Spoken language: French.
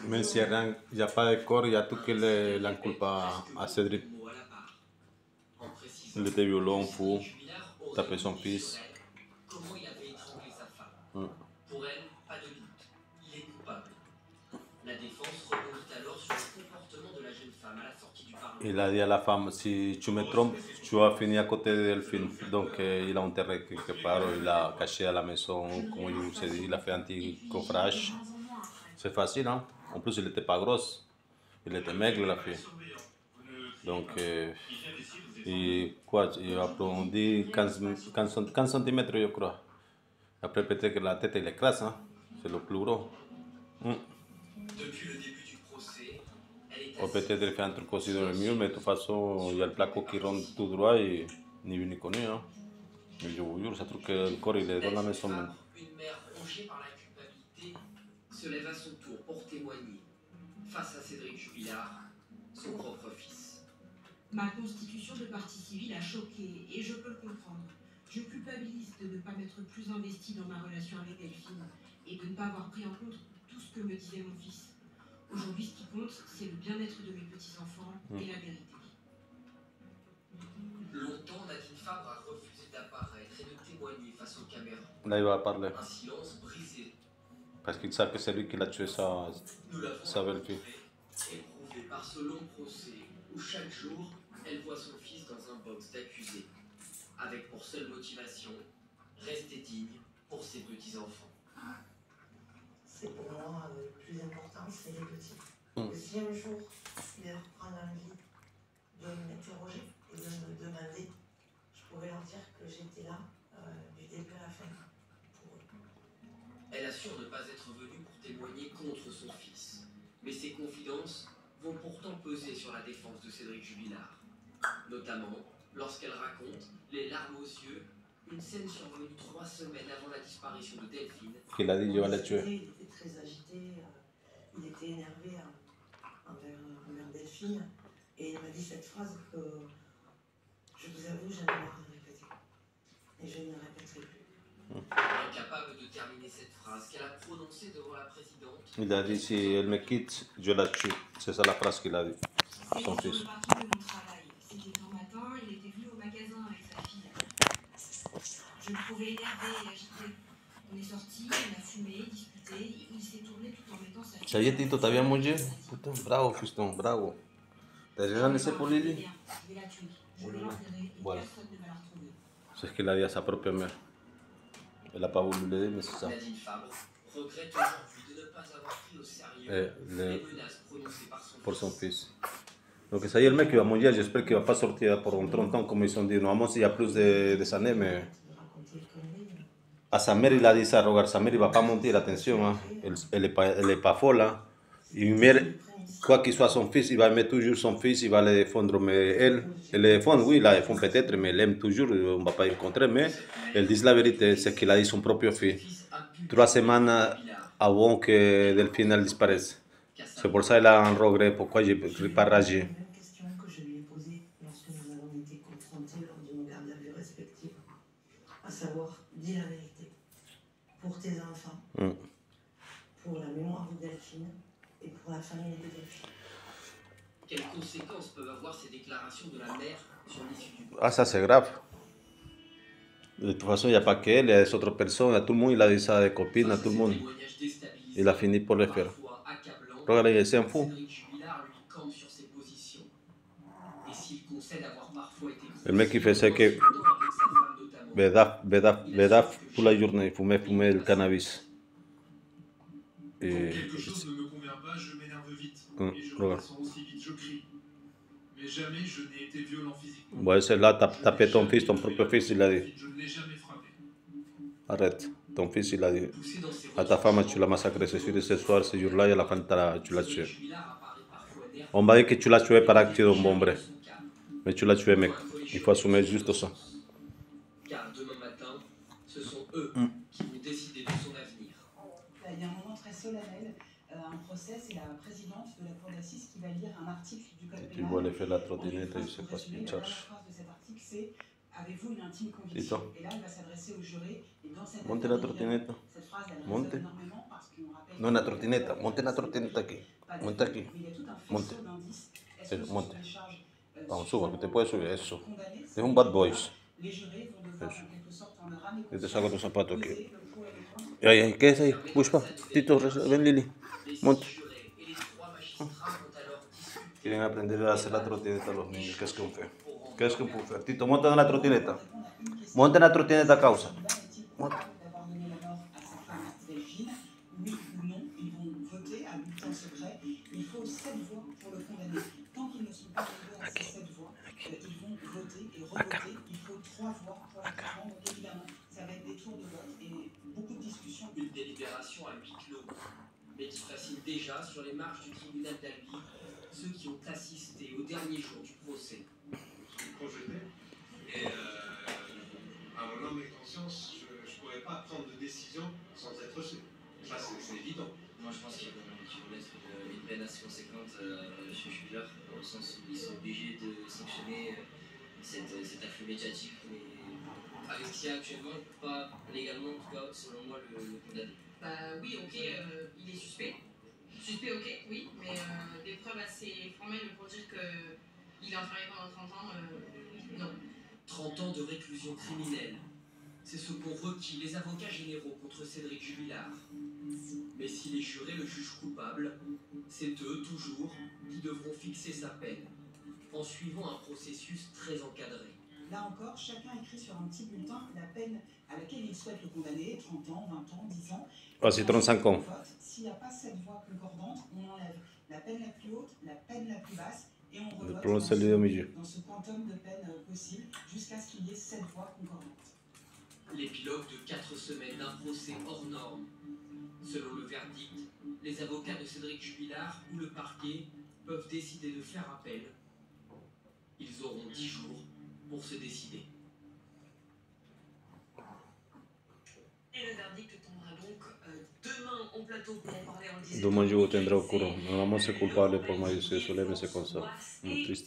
Me encierran, il n'y a pas de corps, il y a tout que la culpa à Cédric. Il était violent, fou, tapé son fils. Comment il avait étranglé sa femme. Pour elle, pas de doute, il est coupable. La défense rebondit alors sur le comportement de la jeune femme à la sortie du Parlement. Il a dit à la femme, si tu me trompes, tu vas finir à côté de Delphine. Donc il a enterré quelque part, il a caché à la maison, comme je vous ai dit, il a fait un petit coffrage. C'est facile, hein. En plus, il n'était pas grosse, il était maigre la fille. Donc, et quoi, il a pris 15 cm, je crois. Après, peut-être que la tête, il écrase, hein. C'est le plus gros. Depuis le début du procès, elle est Ou peut-être il fait un truc aussi dans le mur, mais de toute façon, il y a le placo qui rentre tout droit et ni vu ni connu, hein. Mais je vous jure, ça trouve que le corps, il est dans la maison même. Une mère rongée par la culpabilité se lève à son tour pour témoigner face à Cédric Jubilard, son propre fils. Ma constitution de partie civile a choqué et je peux le comprendre. Je culpabilise de ne pas m'être plus investie dans ma relation avec Delphine et de ne pas avoir pris en compte tout ce que me disait mon fils. Aujourd'hui, ce qui compte, c'est le bien-être de mes petits-enfants et la vérité. Longtemps, Nadine Fabre a refusé d'apparaître et de témoigner face aux caméras. Là, il va parler. Un silence brisé. Parce qu'il sait que c'est lui qui l'a tué sa belle-fille. Éprouvée par ce long procès où chaque jour, elle voit son fils dans un box d'accusés, avec pour seule motivation, rester digne pour ses petits-enfants. C'est pour moi le plus important, c'est les petits. Et si un jour, ils reprennent envie de m'interroger et de me demander, je pourrais leur dire que j'étais là du début à la fin pour eux. Elle assure ne pas être venue pour témoigner contre son fils. Mais ses confidences vont pourtant peser sur la défense de Cédric Jubilard. Notamment lorsqu'elle raconte, les larmes aux yeux, une scène survenue 3 semaines avant la disparition de Delphine. Qu'il a dit, je vais la tuer. Il était très agité, il était énervé envers Delphine. Et il m'a dit cette phrase que, je vous avoue, j'en ai marre de répéter. Et je ne la répéterai plus. Incapable de terminer cette phrase qu'elle a prononcée devant la présidente. Il a dit, si elle me quitte, je la tue. C'est ça la phrase qu'il a dit à son fils. C'était mon travail. C'était un matin, il était venu au magasin avec sa fille. Je le trouvais énervé et agité. On est sortis, on a fumé, discuté, il s'est tourné tout en mettant sa fille. Ça y est, Tito, t'as bien mangé? Putain, bravo, fiston, bravo. T'as déjà laissé pour Lily? Je vais la tuer. Je vais l'enterrer et Voilà. personne ne va la retrouver. C'est ce qu'il a dit à sa propre mère. Elle n'a pas voulu l'aider, mais c'est ça. Nadine Fabre regrette aujourd'hui de ne pas avoir pris au sérieux les menaces prononcées par son Pour son fils. fils. Donc ça y est, le mec qui va mourir, j'espère qu'il ne va pas sortir pour 30 ans comme ils ont dit. Normalement, il y a plus de années, mais... À sa mère, il a dit ça, regarde, sa mère, il ne va pas mentir, attention, hein. Elle est pas folle, hein. Une mère, quoi qu'il soit son fils, il va aimer toujours son fils, il va le défendre, mais elle le défend, oui, il la défend peut-être, mais elle aime toujours, on ne va pas y contrer, mais elle dit la vérité, c'est qu'il a dit son propre fils. 3 semaines avant que Delphine elle disparaisse. C'est pour ça qu'elle a un regret, pourquoi je n'ai pas ragé. La même question que je lui ai posée lorsque nous avons été confrontés lors de nos gardes à vue respectives. À savoir, dis la vérité. Pour tes enfants, pour la mémoire de Delphine et pour la famille de Delphine. Quelles conséquences peuvent avoir ces déclarations de la mère sur l'issue du procès? Ah, ça c'est grave. De toute façon, il n'y a pas qu'elle, il y a des autres personnes, à tout le monde, il a dit ça à des copines, à tout le monde. Il a fini pour le faire. Regardez, c'est un fou. Le mec qui faisait que Bedaf toute la journée, fumait le cannabis. Et... Quelque chose ne me convient pas, je m'énerve vite. Et je redescends aussi vite, je crie. Mais jamais je n'ai été violent physiquement. Ouais, c'est là, tapé ton fils, ton propre fils, il a dit. Je ne l'ai jamais frappé. Arrête, ton fils, il a dit. À ta femme, tu l'as massacré ce soir, ce jour-là, et à la fin, tu l'as tué. On va dire que tu l'as tué par acte d'un bon vrai. Mais tu l'as tué, mec. Il faut assumer juste ça. Car demain matin, ce sont eux qui vont décider de son avenir. très solennel, un procès, c'est la présidente de la cour d'assises qui va lire un article du code pénal. Tu vuole fare la trottinetta e si fa La spingiare. dernière phrase de cet article, c'est avez-vous une intime conviction? Et là, elle va s'adresser au juré. Et dans cette Monte la trottinetta. cette phrase, elle Monte. résonne énormément parce qu'on rappelle. Non, una trottinetta. Monte una trottinetta qui. Monte aquí. Il y a tout un Monte. faisceau d'indices. Est-ce que ce Monte. sont des charges Vamos, suba, que te puedes subir. Eso. condamnées? Es un bad boys. Les jurés vont devoir en quelque sorte en leur âme et Yo te saco tus zapatos aquí. peser le pour et le contre. Ay, ay, ¿qué es ahí? Pushpa. Tito, ven Lili. Les Monte. 6 jurés et les 3 magistrats vont alors discuter Quieren aprender a hacer la trotineta a los niños. ¿Qué es que un fe? ¿Qué es que un fe? Tito, monta en la trotineta. Monta en la trotineta causa. Monte. D'avoir donné la mort à sa femme Delphine, oui ou non, ils vont voter à bulletin secret. Il faut 7 voix pour le condamner. Tant qu'ils ne sont pas arrivés à ces 7 voix, ils vont voter et revoter. Il faut 3 voix pour la comprendre. Donc évidemment, ça va être des tours de vote et beaucoup de discussions. une délibération à huis clos, mais qui fascine déjà sur les marches du tribunal d'Albi ceux qui ont assisté au dernier jour du procès. Projeté. Et à mon âme et conscience, je ne pourrais pas prendre de décision sans être reçu. Ça, c'est évident. Moi, je pense qu'ils vont mettre une peine assez conséquente chez Jubilard, dans le sens où ils sont obligés de sanctionner cet afflux médiatique. Mais avec ce qu'il y a actuellement, on ne peut pas légalement, en tout cas, selon moi, le condamner. Bah oui, ok, il est suspect. Suspect, ok, oui, mais des preuves assez formelles pour dire qu'il est enfermé pendant 30 ans, non. 30 ans de réclusion criminelle. C'est ce qu'ont requis les avocats généraux contre Cédric Jubilard. Mais si les jurés le jugent coupable, c'est eux, toujours, qui devront fixer sa peine, en suivant un processus très encadré. Là encore, chacun écrit sur un petit bulletin la peine à laquelle il souhaite le condamner, 30 ans, 20 ans, 10 ans. Casi 35 ans. S'il n'y a pas cette voix concordantes, on enlève la peine la plus haute, la peine la plus basse, et on revote Prononce celui au milieu. dans ce quantum de peine possible, jusqu'à ce qu'il y ait 7 voix concordantes. L'épilogue de 4 semaines d'un procès hors norme. Selon le verdict, les avocats de Cédric Jubilard ou le parquet peuvent décider de faire appel. Ils auront 10 jours pour se décider. Et le verdict tombera donc demain au plateau pour en parler en direct. Domani giù tendrà occorso. Non amo se culpable por mai se soleme se cosa. Muy triste.